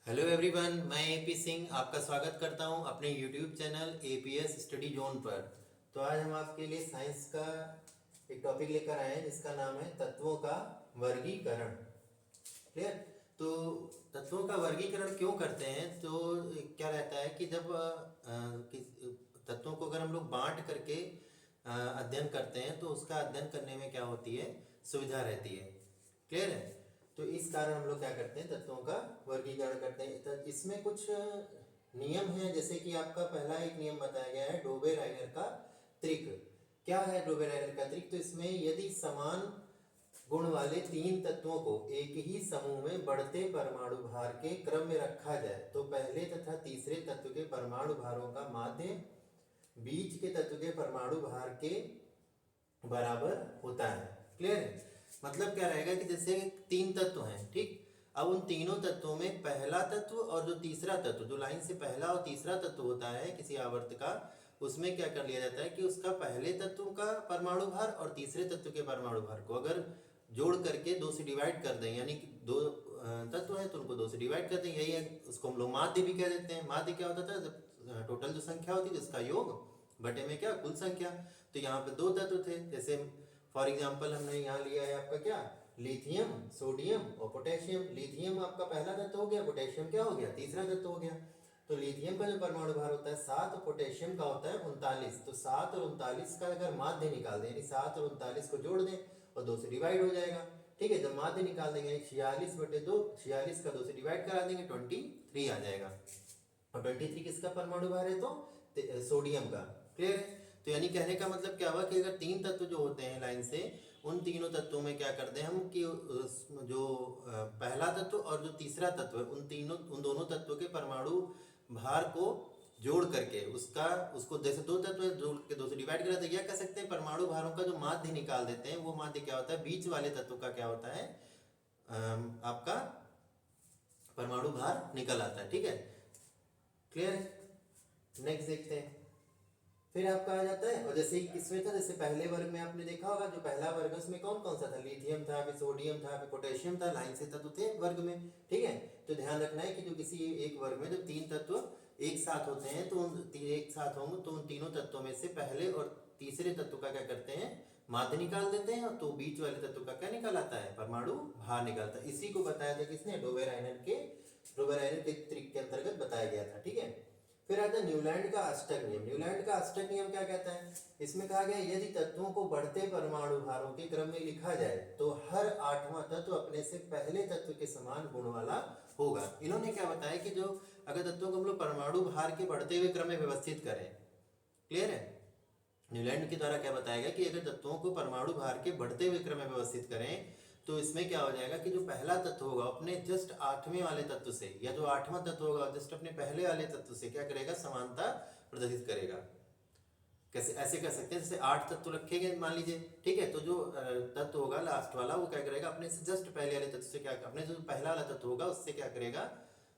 Hello everyone, मैं AP Singh आपका स्वागत करता हूं अपने YouTube channel APS study zone पर। तो आज हम आपके लिए साइंस का एक टॉपिक लेकर आए हैं जिसका नाम है तत्वों का वर्गीकरण। क्लियर। तो तत्वों का वर्गीकरण क्यों करते हैं? तो क्या रहता है कि जब तत्वों को अगर हम लोग बांट करके अध्ययन करते हैं तो उसका अध्ययन करने में क्या होती है, सुविधा रहती है। क्लियर है। तो इस कारण हम लोग क्या करते हैं, तत्वों का वर्गीकरण करते हैं। तो इसमें कुछ नियम है, जैसे कि आपका पहला एक नियम बताया गया है डोबे-राइनर का त्रिक। क्या है डोबे-राइनर का त्रिक? तो इसमें यदि समान गुण वाले तीन तत्वों को एक ही समूह में बढ़ते परमाणु भार के क्रम में रखा जाए तो पहले तथा तीसरे तत्व के परमाणु भारों का माध्य बीच के तत्व के परमाणु भार के बराबर होता है। क्लियर है। मतलब क्या रहेगा कि जैसे तीन तत्व हैं, ठीक। अब उन तीनों तत्वों में पहला तत्व और जो तीसरा तत्व, जो लाइन से पहला और तीसरा तत्व होता है किसी आवर्त का, उसमें क्या कर लिया जाता है कि उसका पहले तत्व का परमाणु भार और तीसरे तत्व के परमाणु भार को अगर जोड़ करके दो से डिवाइड कर दें, यानी कि दो तत्व हैं तो उनको दो से डिवाइड कर दें, यही है। उसको हम लोग माध्य भी कह देते हैं। माध्य क्या होता था? जब टोटल जो संख्या होती है जिसका योग बटे में क्या, कुल संख्या। तो यहाँ पे दो तत्व थे, जैसे फॉर एग्जाम्पल हमने यहाँ लिया है आपका क्या, लिथियम, सोडियम और पोटेशियम। लिथियम आपका पहला तत्व हो गया, पोटेशियम क्या हो गया, तीसरा तत्व हो गया। तो लिथियम का जो परमाणु भार होता है 7 और पोटेशियम का होता है 39। तो 7 और 39 का अगर माध्य निकाल दें, यानी 7 और 39 को जोड़ दें और 2 से डिवाइड हो जाएगा। ठीक है। जब माध्य निकाल देंगे 46/2, 46 का 2 से डिवाइड करा देंगे 23 आ जाएगा। और 23 किसका परमाणु भार है? तो सोडियम का। क्लियर है। तो यानी कहने का मतलब क्या हुआ कि अगर तीन तत्व जो होते हैं लाइन से, उन तीनों तत्वों में क्या करते हैं हम कि जो पहला तत्व और जो तीसरा तत्व है उन दोनों तत्वों के परमाणु भार को जोड़ करके उसको जैसे दो तत्व जोड़ के 2 से डिवाइड करा तो क्या कह सकते हैं, परमाणु भारों का जो माध्य निकाल देते हैं वो माध्य क्या होता है, बीच वाले तत्व का क्या होता है, आपका परमाणु भार निकल आता है। ठीक है। क्लियर। नेक्स्ट देखते हैं। फिर आपका आ जाता है, और जैसे किसमें था, जैसे पहले वर्ग में आपने देखा होगा, जो पहला वर्ग है उसमें कौन कौन सा था, लिथियम था, फिर सोडियम था, फिर पोटेशियम था, लाइन से तत्व थे वर्ग में। ठीक है। तो ध्यान रखना है कि जो किसी एक वर्ग में जब तीन तत्व एक साथ होते हैं तो एक साथ होंगे तो उन तीनों तत्वों में से पहले और तीसरे तत्व का क्या करते हैं, माध्य निकाल देते हैं, तो बीच वाले तत्व का क्या निकल आता है, परमाणु भार निकलता है। इसी को बताया था किसने, डोबे-राइनर के त्रिक के अंतर्गत बताया गया था। ठीक है। फिर आता है न्यूलैंड का अष्टक नियम। न्यूलैंड का अष्टक नियम क्या कहता है? इसमें कहा गया यदि तत्वों को बढ़ते परमाणु भारों के क्रम में लिखा जाए तो हर आठवां तत्व अपने से पहले तत्व के समान गुण वाला होगा। इन्होंने क्या बताया कि जो अगर तत्वों को हम लोग परमाणु भार के बढ़ते हुए क्रम में व्यवस्थित करें। क्लियर है। न्यूलैंड के द्वारा क्या बताया गया कि अगर तत्वों को परमाणु भार के बढ़ते हुए क्रम में व्यवस्थित करें तो इसमें क्या हो जाएगा कि जो पहला तत्व होगा अपने जस्ट आठवें वाले तत्व से, या जो आठवां तत्व होगा जस्ट अपने पहले वाले तत्व से क्या करेगा, समानता प्रदर्शित करेगा। कैसे ऐसे कर सकते हैं, जैसे 8 तत्व रखे गए मान लीजिए। ठीक है। तो जो तत्व होगा लास्ट वाला वो क्या करेगा, अपने से जस्ट पहले वाले तत्व से क्या, अपने जो पहला वाला तत्व होगा उससे क्या करेगा,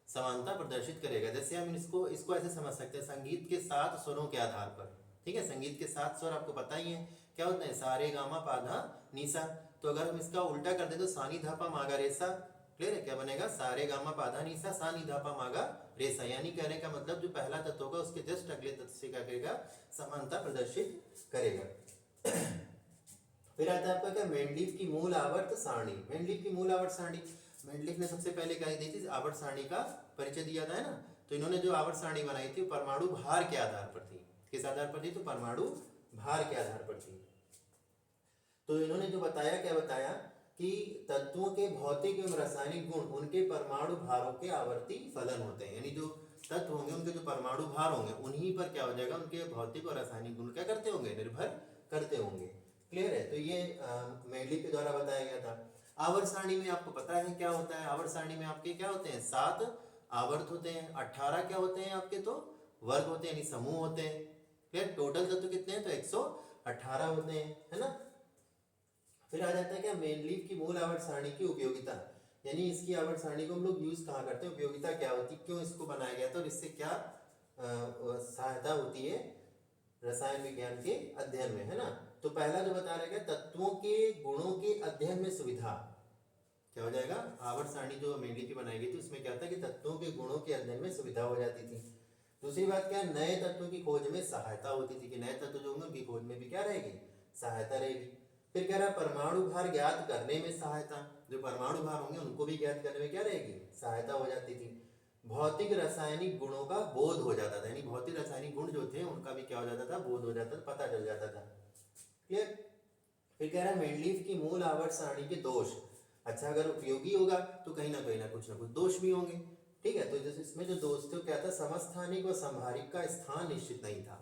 समानता प्रदर्शित करेगा। जैसे हम इसको ऐसे समझ सकते हैं, संगीत के 7 स्वरों के आधार पर। ठीक है। संगीत के 7 स्वर आपको पता ही है क्या होते हैं, सारे गामा पाधा नीसा। तो अगर हम इसका उल्टा कर दें तो सानी धापा मागा रेसा। क्लियर है। क्या बनेगा, सारे गामा पाधा नीसा सानी धापा मागा रेसा। यानी कहने का मतलब जो पहला तत्व होगा उसके जस्ट अगले तत्व से क्या करेगा, समानता प्रदर्शित करेगा। फिर आता है आपका क्या, मेंडलीव की मूल आवर्त सारणी। मेंडलीव की मूल आवर्त सारणी, मेंडलीव ने सबसे पहले क्या दी थी, आवर्त सारणी का परिचय दिया था, है ना। तो इन्होंने जो आवर्त सारणी बनाई थी परमाणु भार के आधार पर थी। किस आधार पर थी, तो परमाणु भार के आधार पर थी। तो इन्होंने जो बताया, क्या बताया कि तत्वों के भौतिक एवं रासायनिक गुण उनके परमाणु भारों के आवर्ती फलन होते हैं। यानी जो तत्व होंगे उनके जो परमाणु भार होंगे उन्हीं पर क्या हो जाएगा, उनके भौतिक और रासायनिक गुण क्या करते होंगे, निर्भर करते होंगे। क्लियर है। तो ये मेंडलीव के द्वारा बताया गया था। आवर्त सारणी में आपको पता है क्या होता है, आवर्त सारणी में आपके क्या होते हैं, 7 आवर्त होते हैं, 18 क्या होते हैं आपके, तो वर्ग होते हैं, यानी समूह होते हैं। क्लियर। टोटल तत्व कितने हैं, तो 118 होते हैं, है ना। फिर आ जाता है क्या, मेंडलीव की मूल आवर्त सारणी की उपयोगिता। यानी इसकी आवर्त सारणी को हम लोग यूज कहाँ करते हैं, उपयोगिता क्या होती है, क्यों इसको बनाया गया था और इससे क्या सहायता होती है रसायन विज्ञान के अध्ययन में, है ना। तो पहला जो बता रहा है तत्वों के गुणों के अध्ययन में सुविधा। क्या हो जाएगा, आवर्त सारणी जो मेंडलीव की बनाई गई थी उसमें क्या था कि तत्वों के गुणों के अध्ययन में सुविधा हो जाती थी। दूसरी बात क्या है, नए तत्वों की खोज में सहायता होती थी कि नए तत्व जो होंगे उनकी खोज में भी क्या रहेगी, सहायता रहेगी। फिर कह रहा है परमाणु भार ज्ञात करने में सहायता, जो परमाणु भार होंगे उनको भी ज्ञात करने में क्या रहेगी, सहायता हो जाती थी। भौतिक रासायनिक गुणों का बोध हो जाता था, यानी भौतिक रासायनिक गुण जो थे उनका भी क्या हो जाता था, बोध हो जाता था, पता चल जाता था। क्लियर। फिर कह रहा है मेंडलीव की मूल आवर्त सारणी के दोष, अच्छा अगर उपयोगी होगा तो कहीं ना कुछ दोष भी होंगे। ठीक है, तो जैसे इसमें जो दोष थे क्या था, समस्थानिक व संभारिक का स्थान निश्चित नहीं था।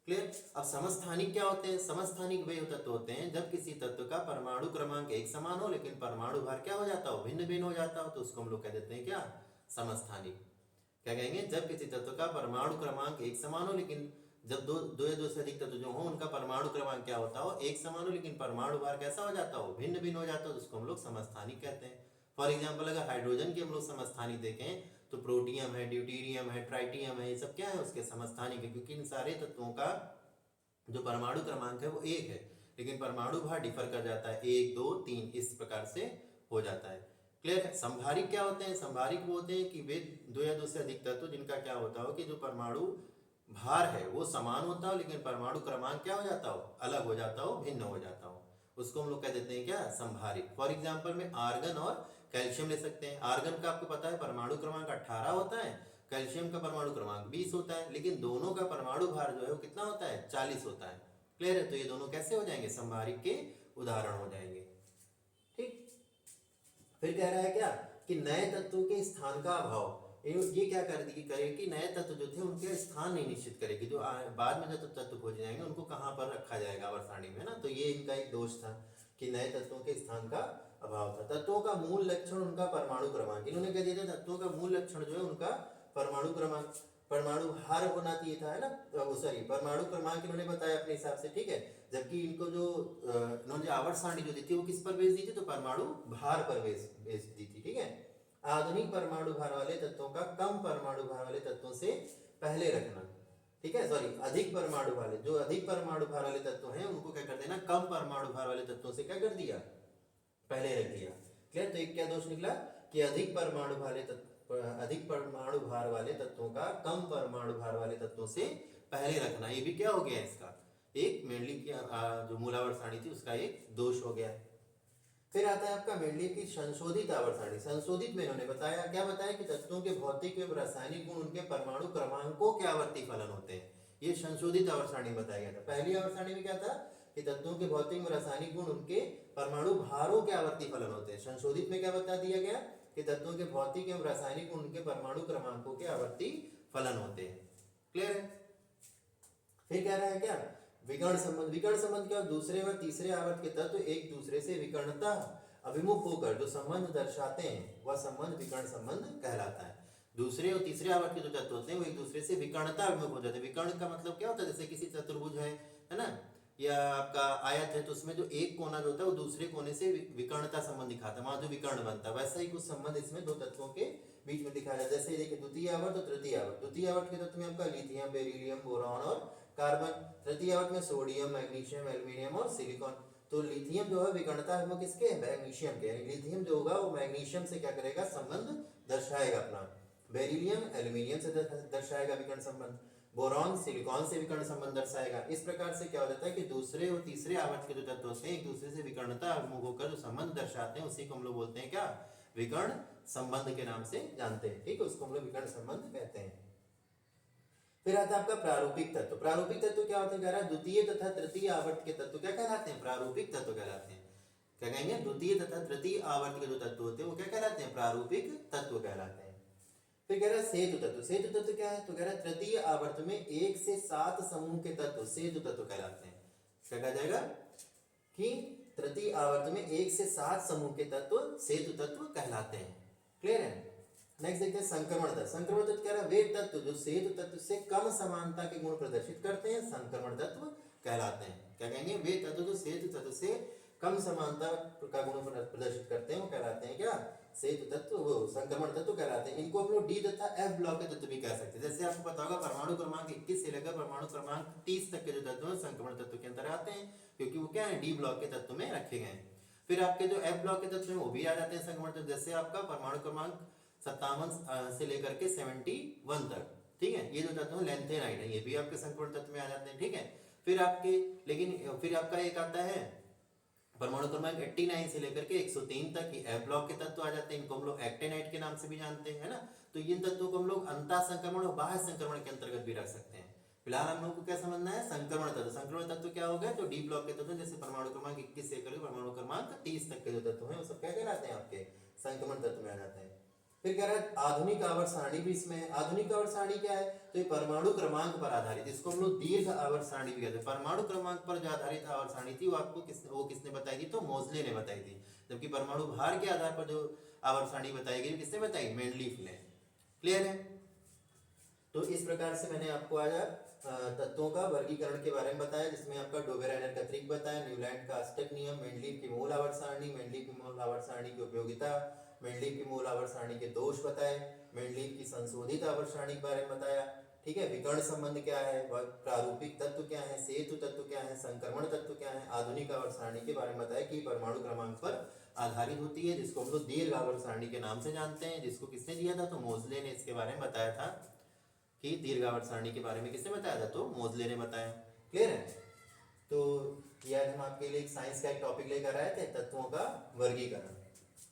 क्लियर। अब समस्थानिक क्या होते हैं, समस्थानिक वे तत्व होते हैं जब किसी तत्व का परमाणु क्रमांक एक समान हो लेकिन परमाणु भार क्या हो जाता हो, भिन्न भिन्न हो जाता हो, तो उसको हम लोग कह देते हैं क्या, समस्थानिक। क्या कहेंगे, जब किसी तत्व का परमाणु क्रमांक एक समान हो लेकिन जब दो या दो से अधिक तत्व जो हो उनका परमाणु क्रमांक क्या होता हो, एक समान हो लेकिन परमाणु भार कैसा हो जाता हो, भिन्न भिन्न हो जाता हो, तो उसको हम लोग समस्थानिक कहते हैं। फॉर एग्जाम्पल अगर हाइड्रोजन के हम लोग समस्थानिक देखें तो प्रोटियम है, ड्यूटीरियम है, ट्राइटियम है, ये सब क्या है उसके समस्थानिक है, क्योंकि इन सारे तत्वों का जो परमाणु क्रमांक है वो एक है लेकिन परमाणु भार डिफर कर जाता है, 1 2 3 इस प्रकार से हो जाता है। क्लियर है। संभारिक क्या होते हैं, संभारिक वो होते हैं कि वे दो या दो से अधिक तत्व जिनका क्या होता हो कि जो परमाणु भार है वो समान होता हो लेकिन परमाणु क्रमांक क्या हो जाता हो, अलग हो जाता हो, भिन्न हो जाता हो, उसको हम लोग कह देते हैं क्या, संभारिक। फॉर एग्जाम्पल में आर्गन और कैल्शियम ले सकते हैं। आर्गन का आपको पता है परमाणु क्रमांक 18 होता है, कैल्शियम का परमाणु क्रमांक 20 होता है, लेकिन दोनों का परमाणु भार जो है वो कितना होता है, 40 होता है। क्लियर है, तो ये दोनों कैसे हो जाएंगे, संभारिक के उदाहरण हो जाएंगे। ठीक। फिर कह रहा है क्या कि नए तत्वों के स्थान का अभाव, ये क्या करेगी कि नए तत्व जो थे उनके स्थान नहीं निश्चित करेगी, जो बाद में जो तत्व खोजे जाएंगे उनको कहाँ पर रखा जाएगा आवर्त सारणी में ना, तो ये इनका एक दोष था कि नए तत्वों के स्थान का अभाव था। तत्वों का मूल लक्षण उनका परमाणु क्रमांक, इन्होंने कह दिया था तत्वों का मूल लक्षण जो है उनका परमाणु क्रमांक, परमाणु भार होना चाहिए था, है ना, सॉरी परमाणु क्रमांक इन्होंने बताया अपने हिसाब से। ठीक है, जबकि इनको जो इन्होंने आवर्त सारणी जो दी थी वो किस पर बेच दी थी, तो परमाणु भार पर बेच दी थी। ठीक है, आधुनिक परमाणु भार वाले तत्वों का कम परमाणु भार वाले तत्वों से पहले रखना। ठीक है, सॉरी अधिक परमाणु वाले, जो अधिक परमाणु भार वाले तत्व हैं उनको क्या कर देना, कम परमाणु भार वाले तत्वों से क्या कर दिया, पहले रख दिया। क्लियर। तो एक क्या दोष निकला कि अधिक परमाणु भार वाले तत्वों का कम परमाणु भार वाले तत्वों से पहले रखना, ये भी क्या हो गया इसका एक मेंडलीव की जो मूलावर्त सारणी थी उसका एक दोष हो गया। फिर आता है आपका मेंडलीव की संशोधित आवर्त सारणी। संशोधित में इन्होंने बताया, क्या बताया कि तत्वों के भौतिक एवं रासायनिक गुण उनके परमाणु क्रमांकों के आवर्ती फलन होते हैं, ये संशोधित आवर्त सारणी में बताया गया था। पहली आवर्त सारणी में क्या था कि तत्वों के भौतिक एवं रासायनिक गुण उनके परमाणु भारों के आवर्ती फलन होते हैं। संशोधित में क्या बता दिया गया कि तत्वों के भौतिक एवं रासायनिक गुण उनके परमाणु क्रमांकों के आवर्ती फलन होते हैं। क्लियर है। फिर कह रहा है क्या, विकर्ण संबंध। विकर्ण संबंध क्या, दूसरे व तीसरे आवर्त के तत्व एक दूसरे से विकर्णता अभिमुख होकर जो संबंध दर्शाते हैं वह संबंध विकर्ण संबंध कहलाता है। दूसरे और तीसरे आवर्त के जो तत्व होते हैं वो एक दूसरे से विकर्णता अभिमुख हो जाते हैं। विकर्ण का मतलब क्या होता है, जैसे किसी चतुर्भुज है ना, या आपका आयत है, तो उसमें जो एक कोना जो होता है वो दूसरे कोने से विकर्णता संबंध दिखाता है, वहां जो विकर्ण बनता है, वैसा ही कुछ संबंध इसमें दो तत्वों के बीच में दिखाया जाता है। जैसे देखिए द्वितीय आवर्त और तृतीय आवर्त। द्वितीय आवर्त के तत्व में आपका लिथियम, बेरिलियम, बोरॉन और कार्बन। तृतीय आवर्त में सोडियम, मैग्नीशियम, एल्यूमिनियम और सिलिकॉन। तो लिथियम जो है विकर्णता है वो किसके, मैग्नीशियम के, यानी लिथियम जो होगा वो मैग्नीशियम से क्या करेगा, संबंध दर्शाएगा अपना। बेरिलियम एल्यूमिनियम से दर्शाएगा विकर्ण संबंध। बोरॉन सिलिकॉन से विकर्ण संबंध दर्शाएगा। इस प्रकार से क्या हो जाता है कि दूसरे और तीसरे आवर्त के जो तत्व होते हैं एक दूसरे से विकर्णता अभिमुख होकर जो संबंध दर्शाते हैं उसी को हम लोग बोलते हैं क्या, विकर्ण संबंध के नाम से जानते हैं। ठीक है, उसको हम लोग विकर्ण संबंध कहते हैं। फिर आता है आपका प्रारूपिक तत्व। प्रारूपिक तत्व क्या होता है, कह रहा है द्वितीय तथा तृतीय आवर्त के तत्व क्या कहलाते हैं, प्रारूपिक तत्व कहलाते हैं। क्या कहेंगे, द्वितीय तथा तृतीय आवर्त के जो तत्व होते हैं वो क्या कहलाते हैं, प्रारूपिक तत्व कहलाते हैं। फिर कह रहा है सेतु तत्व। सेतु तत्व क्या है, तो कह रहा है तृतीय आवर्त में 1 से 7 समूह के तत्व सेतु तत्व कहलाते हैं। क्या कहा जाएगा कि तृतीय आवर्त में 1 से 7 समूह के तत्व सेतु तत्व कहलाते हैं। क्लियर है। नेक्स्ट देखते हैं संक्रमण तत्व। संक्रमण तत्व क्या है, वे तत्व जो सेतु तत्व से कम समानता के गुण प्रदर्शित करते हैं संक्रमण तत्व कहलाते हैं। क्या कहेंगे, वे तत्व जो सेतु तत्व से कम समानता का गुण प्रदर्शित करते हैं वो कहलाते हैं क्या, सेतु तत्व, वो संक्रमण तत्व कहलाते हैं। इनको हम लोग डी तथा एफ ब्लॉक के तत्व भी कह सकते हैं। जैसे आपको पता होगा परमाणु क्रमांक 21 से लेकर परमाणु क्रमांक 30 तक के जो तत्व हैं संक्रमण तत्व के अंदर आते हैं, क्योंकि वो क्या है, डी ब्लॉक के तत्व में रखे गए हैं। फिर आपके जो F ब्लॉक के तत्व हैं वो भी आ जाते हैं संक्रमण तत्व, जैसे आपका परमाणु क्रमांक 57 से लेकर के 71 तक, ठीक है। ये जो तत्व है लैंथेनाइड है, ये भी आपके संक्रमण तत्व में आ जाते हैं, ठीक है। फिर आपके लेकिन फिर आपका एक आता है परमाणु क्रमांक 89 से लेकर के 103 तक, ये F ब्लॉक के तत्व आ जाते हैं। इनको हम लोग एक्टिनाइड के नाम से भी जानते हैं, है ना। तो इन तत्वों को हम लोग अंतः संक्रमण और बाह्य संक्रमण के अंतर्गत भी रख सकते हैं। फिलहाल हम लोग को क्या समझना है, संक्रमण तत्व। संक्रमण तत्व क्या हो गया, जो डी ब्लॉक के तत्व, जैसे परमाणु क्रमांक 21 से लेकर परमाणु क्रमांक 30 तक के जो तत्व हैं वो सब क्या कहलाते हैं, आपके संक्रमण तत्व में आ जाते हैं। फिर कह रहा है आधुनिक आवर्त सारणी भी इसमें है। आधुनिक आवर्त सारणी क्या है, तो ये परमाणु क्रमांक पर आधारित, इसको हम लोग दीर्घ आवर्त सारणी भी कहते हैं। परमाणु क्रमांक पर जो आधारित आवर्त सारणी थी वो आपको किसने बताई थी, तो मोजले ने बताई थी। जबकि परमाणु भार के आधार पर जो आवर्त सारणी बताई गई किसने बताई, मेंडलीफ ने। क्लियर है। तो इस प्रकार से मैंने आपको आज तत्वों का वर्गीकरण के बारे में बताया, जिसमें आपका डोबेराइनर का ट्रिक बताया, न्यूलैंड का अष्टक नियम, मेंडलीफ की मूल आवर्त सारणी, मेंडलीफ की मूल आवर्त सारणी की उपयोगिता, मेंडलीफ की मूल आवर्त सारणी के दोष बताए, मेंडलीफ की संशोधित आवर्त सारणी के बारे में बताया, ठीक है। विकर्ण संबंध क्या है, प्रारूपिक तत्व क्या है, सेतु तत्व क्या है, संक्रमण तत्व क्या है, आधुनिक आवर्त सारणी के बारे में बताया कि परमाणु क्रमांक पर आधारित होती है, जिसको हम लोग दीर्घ आवर्त सारणी के नाम से जानते हैं, जिसको किसने दिया था, तो मोजले ने इसके बारे में बताया था कि दीर्घ आवर्त सारणी के बारे में किसने बताया था, तो मोजले ने बताया। क्लियर है। तो ये आज हम आपके लिए साइंस का एक टॉपिक लेकर आए थे, तत्वों का वर्गीकरण।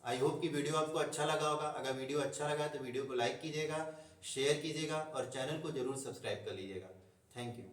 आई होप कि वीडियो आपको अच्छा लगा होगा। अगर वीडियो अच्छा लगा तो वीडियो को लाइक कीजिएगा, शेयर कीजिएगा और चैनल को जरूर सब्सक्राइब कर लीजिएगा। Thank you.